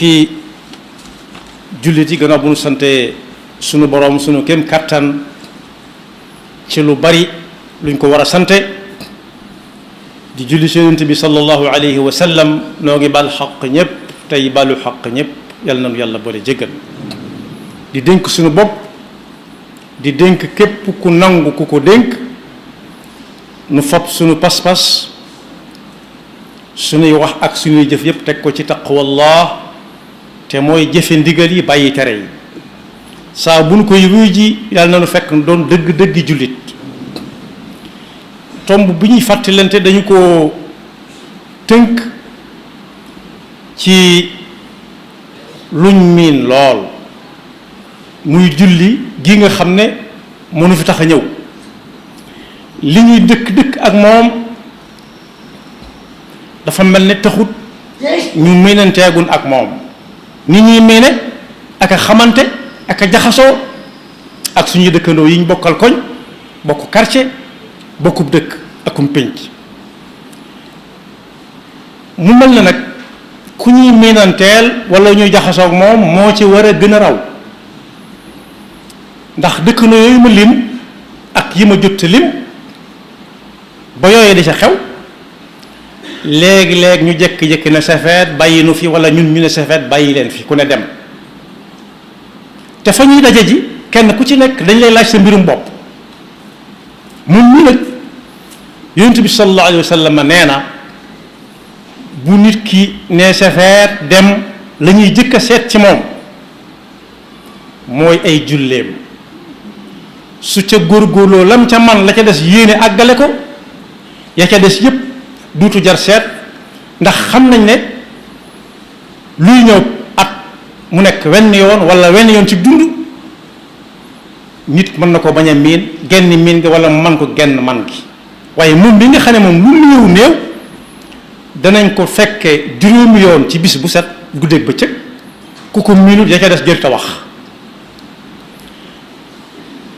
bokki jullit yi gannaaw bu nu sante sunu boroom sunu kem kàttan ci lu bari luñ ko war a sante di julli ci yonent bi sallallahu alayhi wa sallam noo ngi bal xaq ñépp tey balu xaq ñépp yàlla nanu yàlla boole jéggal di dénk sunu bopp di dénk képp ku nangu ku ko dénk nu fab sunu pas-pas sunuy wax ak sunuy jëf yépp teg ko ci taqwallah te mooy jëfe ndigal yi bàyyi tere yi saa bu nu koy wuy ji yàlla na nu fekk doon dëgg-dëggi jullit tomb bi ñuy fàttalante dañu ko tënk ci luñ miin lool muy julli gi nga xam ne mënu fi tax a ñëw li ñuy dëkk ak moom dafa mel ne taxut ñu miinanteegun ak moom ni ñuy miine ak a xamante ak a jaxasoo ak suñuy dëkkandoo yi ñu bokkal koñ bokk quartier bokkub dëkk akum pénc mu mel na nag ku ñuy miinanteel wala ñuy jaxasoo ak moom moo ci war a gën a raw ndax dëkkandoo yooyu ma lim ak yi ma jot lim ba yooyee di sa xew léegi-léeg ñu jékki-jékki ne safeet bàyyi nu fi wala ñun ñu ne safeet bàyyi leen fi ku ne dem te fa ñuy daje ji kenn ku ci nekk dañ lay laaj sa mbirum bopp moom ñu nag yonent bi sallallahu alayhi wa sallam nee na bu nit ki ne safeet dem la ñuy jëkk a seet ci moom mooy ay julleem su ca góorgóorloo lam ca man la ca des yéene àggale ko ya ca des yépp duutu jar seet ndax xam nañ ne luy ñëw at mu nekk wenn yoon wala wenn yoon ci dund nit mën na ko bañ a miin genn miin gi wala mu man ko genn man gi waaye moom bi nga xam ne moom lu néew danañ ko fekkee juróomi yoon ci bis bu set guddeeg bëccëg ku ko miinut ya ca des jër ta wax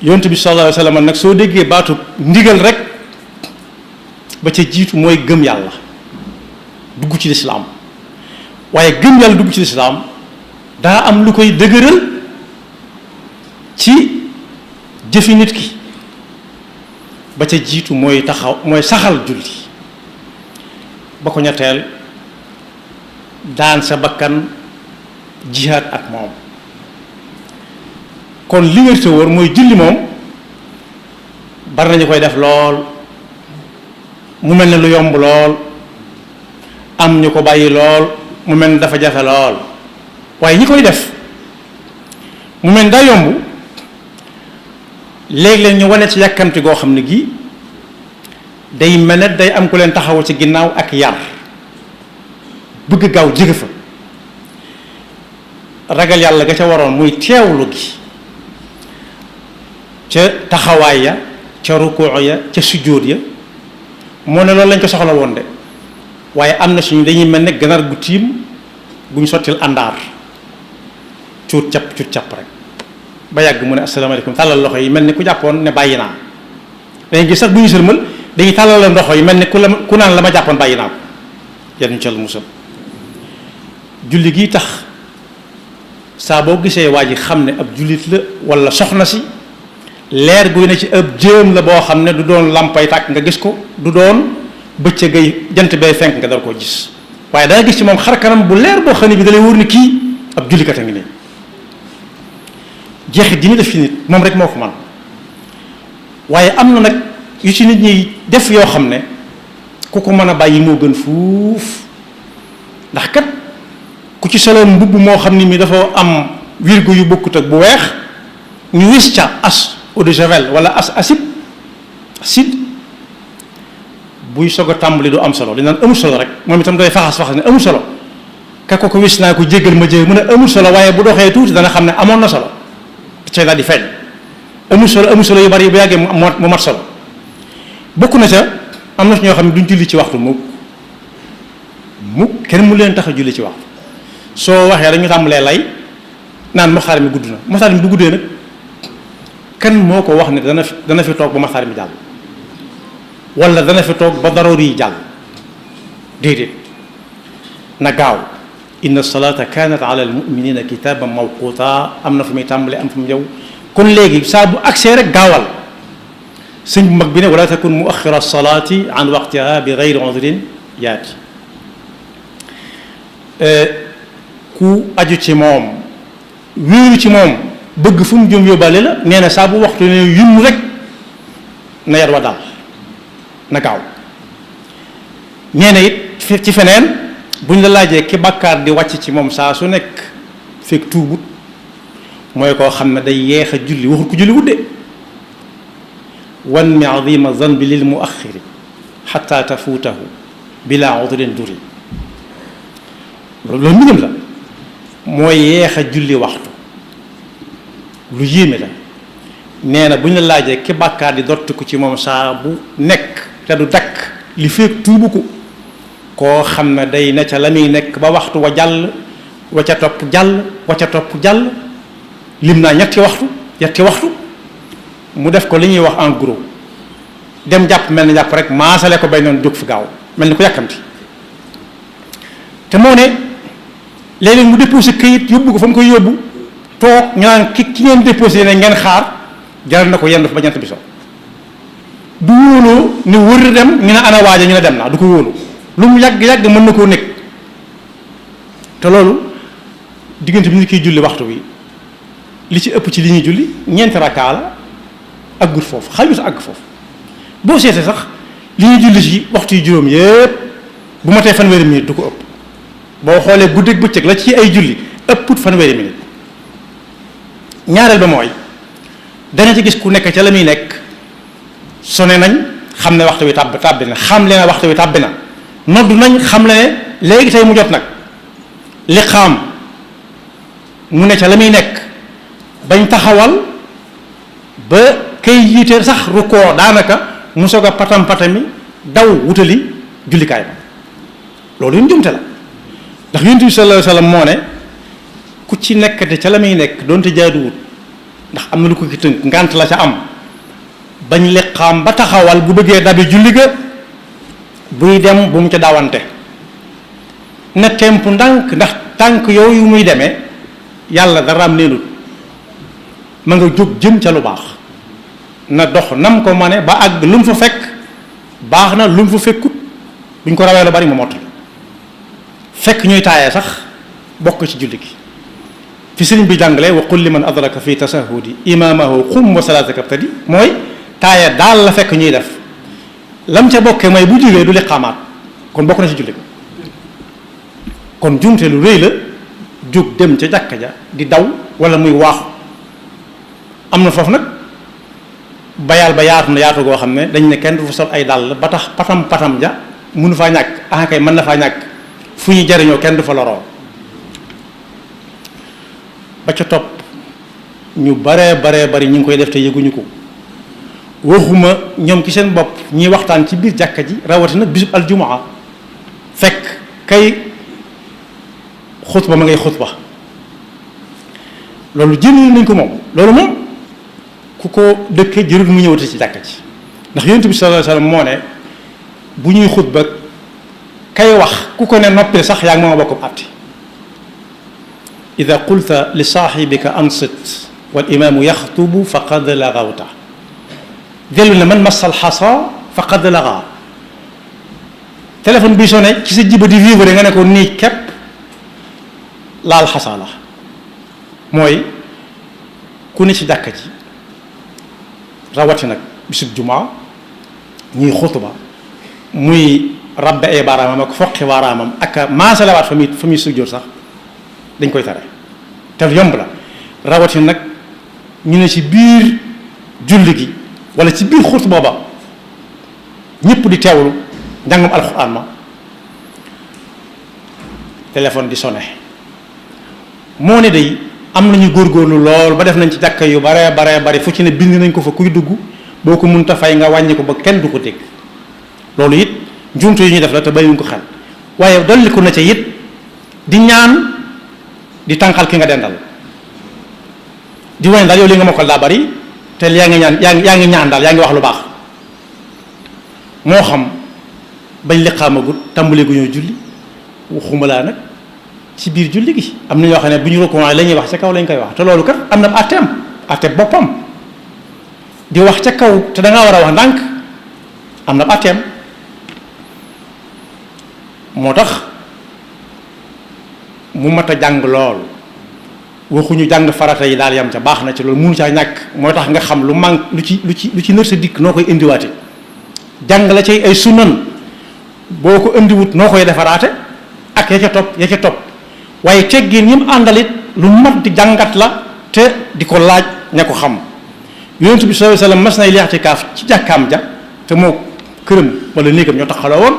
yonent bi sallallahu alayhi wa sallam nag soo déggee baatu ndigal rek ba ca jiitu mooy gëm yàlla dugg ci lislaam waaye gëm yàlla dugg ci lislaam daa am lu koy dëgëral ci jëfi nit ki ba ca jiitu mooy saxal julli ba ko ñetteel daan sa bakkan jihaad ak moom kon li wér te wóor mooy julli moom bari nañu koy def lool mu mel ne lu yomb lool am ñu ko bàyyi lool mu mel ne dafa jafe lool waaye ñi koy def mu mel ne daa yomb léeg-léeg ñu wane ci yàkkamti goo xam ne gi day mel ne day am ku leen taxawu ci ginnaaw ak yar bëgg gaaw jóge fa ragal yàlla ga ca waroon muy teewlu gi ca taxawaay ya ca rukuu ya ca sujjóot ya moo ne loolu lañ ko soxla woon de waaye am na suñu dañuy mel ne ganaar gu tiim bu ñu sottil àndaar cuut cap rek ba yàgg mu ne asalaamaaleykum tàllal loxo yi mel ni ku jàppoon ne bàyyi naa dañuy gis sax bu ñu sërmal dañuy tàllal la ndoxo yi mel ni ku naan la ma jàppoon bàyyi naa ko yar ñu cal musal julli gi tax saa boo gisee waa ji xam ne ab jullit la wala soxna si leer guy ne ci ab jéem la boo xam ne du doon làmpay tàkk nga gis ko du doon bëccëgay jant bay fenk nga dal koo gis waaye danga gis ci moom xar kanam bu leer boo xam ne bi dalay wóor ni kii ab jullikat a ngi nii jeexit ji mu def ci nit moom rek moo ko man waaye am na nag yu ci nit ñi def yoo xam ne ku ko mën a bàyyi moo gën fuuf ndax kat ku ci soloon mbubb moo xam ni mi dafa am wirgo yu bokkut ak bu weex ñu wis ca as eau de javel wala acide buy soog a tàmbali du am solo li naan amul solo rek moom itam day faxas ne amul solo ka ko wis naa ko jéggal ma jégg mu ne amul solo waaye bu doxee tuuti dana xam ne amoon na solo cay daal di feeñ amul solo yu bari yi bu yàggee mu mat solo bokk na ca am na ñoo xam ne duñ julli ci waxtu mukk kenn mu leen tax a julli ci waxtu soo waxee rek ñu tàmbalee lay naan maxtaar mi gudd na maxtaar mi bu guddee nag kan moo ko wax ne dana fi toog ba maxtaar mi jàll wala dana fi toog ba daroor yi jàll déedéet na gaaw inna salata kanat ala al muminina kitaban mawquta am na fu muy tàmbale am fu mu yow kon léegi saa bu agsee rek gaawal sëñ bu mag bi ne wala takun muaxira salaati an waqtiha bi gayri udrin yaati ku aju ci moom wéeru ci moom bëgg fu mu jëm yóbbaale la nee na saa bu waxtu ne yum rek na yar wa daal na gaaw nee na it ci feneen buñ la laajee ki bàkkaar di wàcc ci moom saa su nekk fekk tuubut mooy koo xam ne day yeex a julli waxul ko julli wudde wan mi azima zanbi lil muaxiri xata tafuutahu bila udrin duri loolu mbindam la mooy yeex a julli waxtu lu yéeme la nee na bu ñu la laajee ki bàkkaar di dottiku ci moom saa bu nekk te du dakk li fekk tuubu ko koo xam ne day ne ca la muy nekk ba waxtu wa jàll wa ca topp jàll wa ca topp jàll lim naa ñetti waxtu mu def ko li ñuy wax en gros dem jàpp mel ni jàpp rek maasale ko bay noonu jóg fi gaaw mel ni ko yàkkamti te moo ne léeg-léeg mu déposé këyit yóbbu ko fa mu koy yóbbu toog ñu naan ki ngeen déposé ne ngeen xaar jaral na ko yenn ba ñett bi so du wóoloo ni wër dem ñu ne ana waaja ñu ne dem naa du ko wóolu lu mu yàgg mën na koo nekk te loolu diggante bi ñu koy julli waxtu wi li ci ëpp ci li ñuy julli ñeenti rakkaa la àggut foofu xajut àgg foofu boo seetee sax li ñuy julli ci waxtu yu juróom yépp bu ma tee fanweeri minute du ko ëpp boo xoolee guddeeg bëccëg la ci ay julli ëpput fanweeri minute ñaareel ba mooy danga ci gis ku nekk ca la muy nekk sone nañ xam ne waxtu wi tàbbi na xam le ne waxtu wi tàbbi na noddu nañ xam le ne léegi tey mu jot nag li xam mu ne ca la muy nekk bañ taxawal ba kay yiite sax rukkoo daanaka mu soog a patam-patami daw wutali jullikaay ba loolu yu njumte la ndax yonent bi sallallahu alayhi wa sallam moo ne ku ci nekkate ca la muy nekk doonte jaaduwut ndax am na lu ko ki tënk ngànt la ca am bañ liqaam ba taxawal bu bëggee dabi julli ga buy dem bu mu ca daawante na temp ndànk ndax tànk yooyu muy demee yàlla daraam neenut ma nga jóg jëm ca lu baax na dox nam ko ma ne ba àgg lu mu fa fekk baax na lu mu fa fekkut buñ ko rawee lu bari mu mottali fekk ñuy taayee sax bokk ci julli gi fi sëriñ bi jàngale wa qul liman adraka fi tasahudi imamahu xum wa salaataka abtadi mooy taaya daal la fekk ñuy def lam ca bokkee mooy bu jógee du liqaamaat kon bokk na ci julli kon jumte lu rëy la jóg dem ca jàkka ja di daw wala muy waaxu am na foofu nag bayaal ba yaatu na yaatu goo xam ne dañ ne kenn du fa sol ay dàll ba tax patam ja mënu faa ñàkk ah kay mën na faa ñàkk fu ñu jariñoo kenn du fa loroo ba ca topp ñu baree bari ñu ngi koy def te yëguñu ko waxuma ñoom ci seen bopp ñiy waxtaan ci biir jàkka ji rawatina bisub aljumaa fekk kay xutba ma ngay xutba loolu jël nañ ko moom loolu moom ku ko dëkkee jërul mu ñëwati ci jàkka ji ndax yonent bi sallallahu alayhi wasallam moo ne bu ñuy xutba kay wax ku ko ne noppil sax yaa ngi moo bokk àtte ida qulta li saaxibika ansit wal imaamu yaxtubu faqad lagawta dellu ne man massal xasa faqad laga téléphone bi sonné ci sa jiba di vivre nga ne ko nii képp laal xasa la mooy ku ne ci jàkka ji rawati nag bisub jumaa ñuy xutuba muy rabbe ay baaraamam ak foqi baaraamam ak maasalawaat fa muy sujjóot sax dañ koy tere te yomb la rawati nag ñu ne ci biir julli gi wala ci biir xut booba ñëpp di teewlu njàngum alxuraan ma téléphone di sonné moo ne day am nañu góorgóorlu lool ba def nañ ci jàkka yu baree bari fu ci ne bind nañ ko fa kuy dugg boo ko mënta fay nga wàññi ko ba kenn du ko dégg loolu it njuumte yu ñuy def la te bàyyiwuñ ko xel waaye dolli ko na ca it di ñaan di tànqal ki nga dendal di wane daal yow li nga mokkal daa bari te yaa ngi ñaan yaa ngi ñaan daal yaa ngi wax lu baax moo xam bañ liqaamagut tàmbali gu ñoo julli waxuma laa nag ci biir julli gi am na ñoo xam ne bu ñu rukkoo la ñuy wax ca kaw lañ koy wax te loolu kat am na atteem boppam di wax ca kaw te da ngaa war a wax ndànk am na atteem moo tax mu mat a jàng lool waxuñu jàng farata yi daal yam ca baax na ci loolu mënu caa ñàkk moo tax nga xam lu manque lu ci nër sa dikk noo koy indiwaate jàng la cay ay sunan boo ko indiwut noo koy defaraate ak ya ca topp waaye teggin ñi mu àndalit lu mat di jàngat la te di ko laaj ña ko xam yonent bi sallallahu alayhi wasallam mas nay i'tikaaf ci jàkkaam ja te moo këram wala néegam ñoo taxaloo woon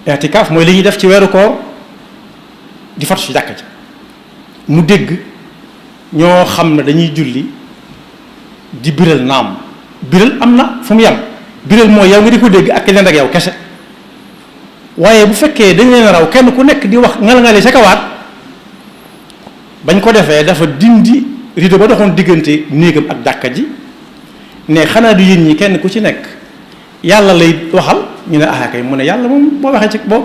i'tikaaf mooy li ñuy def ci weeru koor di fatu ci jàkka ja mu dégg ñoo xam ne dañuy julli di biral naam biral am na fu mu yem biral mooy yow nga di ko dégg ak keneen ak yow kese waaye bu fekkee dañ leen raw kenn ku nekk di wax ngal-ngale sa kawaat bañ ko defee dafa dindi rideau ba doxoon diggante néegam ak jàkka ji ne xanaa du yéen ñi kenn ku ci nekk yàlla lay waxal ñu ne ah kay mu ne yàlla moom boo waxee ci boo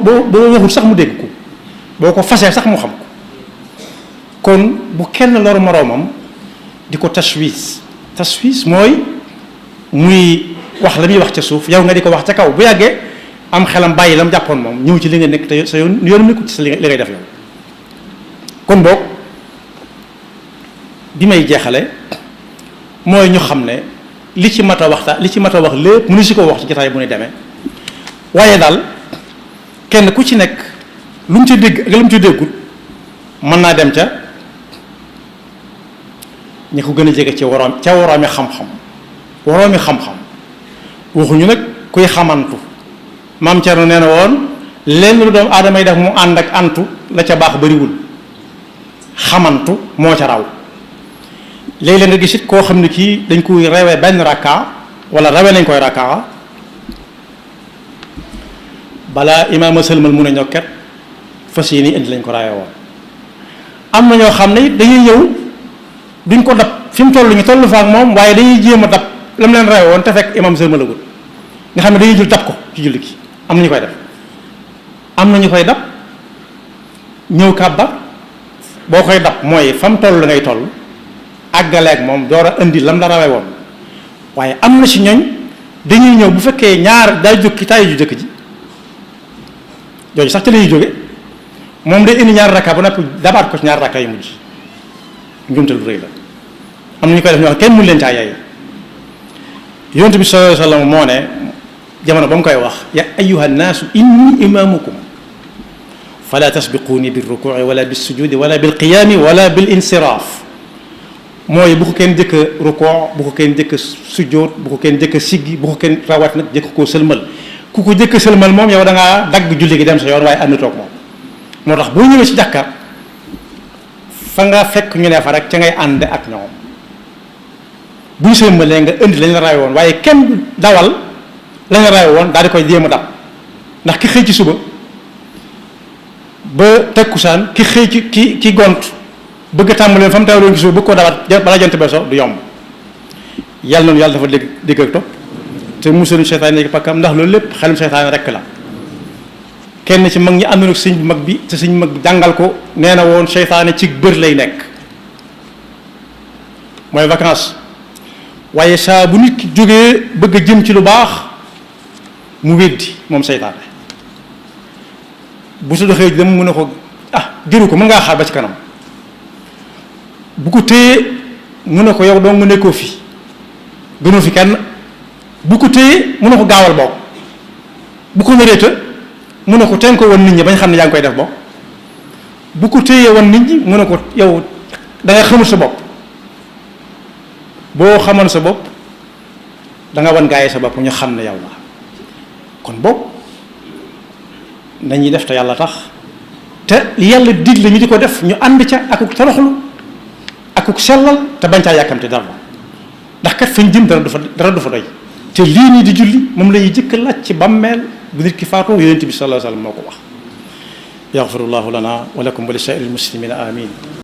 waxul sax mu dégg ko boo ko fasee sax mu xam ko kon bu kenn lor moroomam di ko tashwis mooy muy wax la muy wax ca suuf yow nga di ko wax ca kaw bu yàggee am xelam bàyyi la mu jàppoon moom ñëw ci li nga nekk te sa yoon nekkul ci sa li ngay def yow kon boog bi may jeexale mooy ñu xam ne li ci mat a wax lépp mënu si ko wax ci jotaay bu ne demee waaye daal kenn ku ci nekk lu mu ci dégg ak lu mu ci déggut mën naa dem ca ñi ko gën a jege ci woroomi xam-xam waxuñu nag kuy xamantu maam Thierno nee na woon lenn lu doomu aadama yi def mu ànd ak antu la ca baax bariwul xamantu moo ca raw léeg-léeg nga gis it koo xam ne kii dañ koy rawee benn rakka wala rawee nañ koy rakka balaa imaama sëlmal mun a ñokket fas yéene indi lañ ko rawee woon am na ñoo xam ne it dañuy ñëw duñ ko dab fi mu toll ñu toll fa ak moom waaye dañuy jéem a dab la mu leen rawee woon te fekk imaam sëlmalagul nga xam ne dañuy jël dab ko ci julli gi am na ñu koy def am na ñu koy dab ñëw kàbbar boo koy dab mooy fam toll la ngay toll àggaleeg moom door a indi lam la rawee woon waaye am na ci ñooñ dañuy ñëw bu fekkee ñaar daa jóg ci taay ju jëkk ji jooju sax ca lañuy jóge moom day indi ñaar rakka ba noppi dabaat ko ci ñaar rakka yu mujj njumte lu rëy la am na ñu koy def ñoo xam kenn mënu leen caa yaay yonent bi sallallahu alayhi wa sallam moo ne jamono ba mu koy wax ya ayyuha nnaasu inni imaamukum fala tasbiquuni bir rukuuci wala bis sujudi wala bil qiyaami wala bil insiraaf mooy bu ko kenn jëkk a rukoo bu ko kenn jëkk a sujjóot bu ko kenn jëkk a siggi bu ko kenn rawat nag jëkk koo sëlmal ku ko jëkk a sëlmal moom yow da ngaa dagg julli gi dem sa yoon waaye ànd toog moom moo tax boo ñëwee ci jàkka fa nga fekk ñu ne fa rek ca ngay ànd ak ñoom bu ñu sëlmalee nga indi lañ la rawe woon waaye kenn dawal lañ la rawe woon daal di koy jéem a dab ndax ki xëy ci suba ba tekkusaan ki xëy ci ki gont bëgg a tàmbalee fa mu tawloon ci suba bëgg koo dawaat balaa jant bee so du yomb yàlla noonu yàlla dafa dégg ak topp te musaluñ seytaane nekk pakkam ndax loolu lépp xelum seytaane rekk la kenn ci mag ñi àndoon ak sëñ bu mag bi te sëñ mag bi jàngal ko nee na woon seytaane ci bër lay nekk mooy vacances waaye saa bu nit ki jógee bëgg a jëm ci lu baax mu weddi moom seytaane bu su doxee dem mu ne ko jëru ko mën ngaa xaar ba ci kanam bu ko téye mu ne ko yow doo nga nekkoo fi gënoo fi kenn bu ko téye mu ne ko gaawal bokk bu ko nëreeta mu ne ko teen ko woon nit ñi bañ xam ne yaa ngi koy def bokk bu ko téyee woon nit ñi mu ne ko yow da nga xamul sa bopp boo xamoon sa bopp da nga wan gaayee sa bopp ñu xam ne yow la kon bopp nañuy def te yàlla tax te li yàlla digle ñu di ko def ñu ànd ca akuk toroxlu akuk sellal te bañ caa yàkkamte dara ndax kat fañ jëm dara du fa doy te lii nii di julli moom la ñuy jëkk laaj ci bàmmeel bu nit ki faatoo yonent bi sallallahu alayhi wa sallam moo ko wax yaxfirullahu lana wa lakum wa li saa'iril muslimina amin